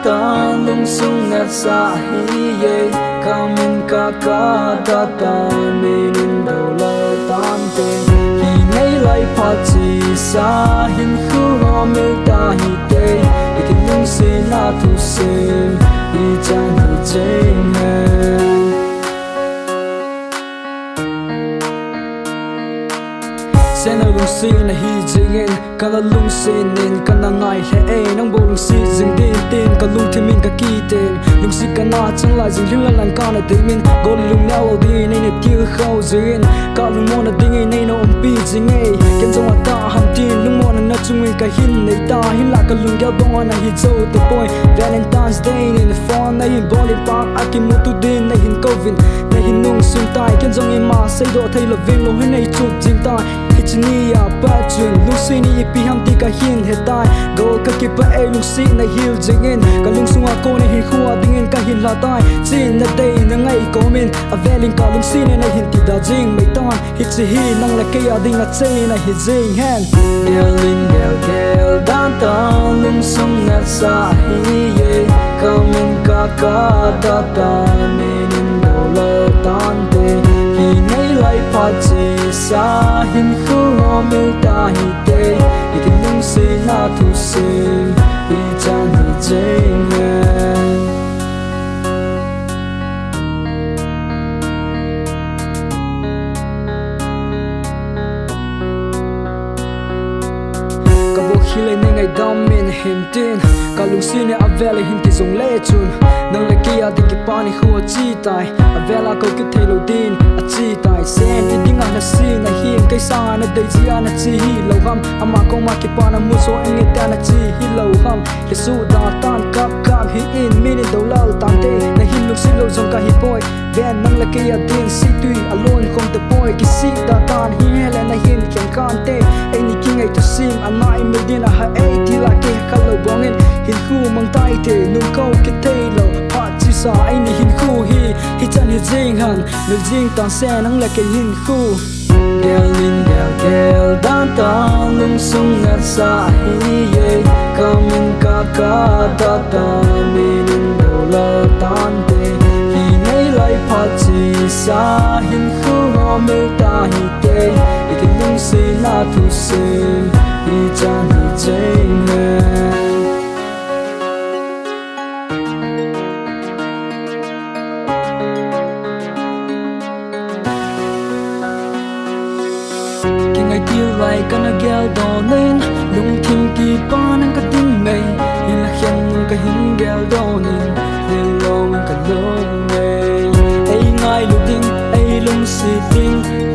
ta lung sung ngát xa hi ye kamin ka ta minin đầu lơ tan tên hi ngay lại phát chỉ xa hin khu ho mil ta hi te ikin lung si na thu sim hi chan hi cheng Sena lung si na hi jingin kala lung sin nin kana ngai he e nang bo lung si jing din tin ka lung thimin ka ki ten lung si kana chang la jing hil lan ka na te min gol lung now di nei ne tir khau jing ka lung mo na ding nei no om pi jing e ken jong ta han tin lung mo na chung ka hin nei ta hin la ka lung ga bong na hi zo the boy Valentine's Day in the phone na hin boli park akimutu din na hin covid na hin nung sun tai ken jong e ma sei do thai lo vin lo hin nei chut jing ta Ni ya patchun lusi ni pi ham ti ka hin hetai go ka ki pa e lusi na hil jingin ka lung sunga ko ni hi khuwa dingin ka hin la tai chin na day na ngai ko min a veling ka lung sin na hin ti da jing mai tan hi chi hi nang la ke ya ding a chei na hi jing hen yelling gel dan ta lung sung na sa hi ye ka min ka ta minin do la tan te hi nei lai pa chi sa hin khu ho mil ta hi te ikin lung si na thu sim hi chan hi cheng ka bo khile ne ngai dam min him tin ka lung si ne avele him ti zong le chun nang le kia ding ki pani khu chi tai avela ko ki thelo din a chi tai sen ti ding na si na him kai sa na dei chi na chi hi lo ham ama ko ma ki pana mu so enge ta na chi hi lo ham ke su da tan kap hi in mini do lal tan te na hin luk si lo zong ka hi boy ben nang le kia din si tui alone kom the boy ki si da tan hi hele na hin ken kan te ai ni ki ngai to sim anai me din a ha ai ti la ke ka lo bongin hin khu mang tai te nung ko ki te lo sa ai ni hin khu hi chan hi jing han nu jing ta se nang la ke hin khu gel dan ta lung sung na sa hi ye kamin ka ta minin do la tan te hi nei lai pha chi sa hin khu ho mil ta hi te ikin lung si na thu sim hi chan hi cheng lại kana gel donin lung thim ki pan ka ting mei in la khen ka hin gel donin le long ka long mei ai ngai lu ding ai lung si ding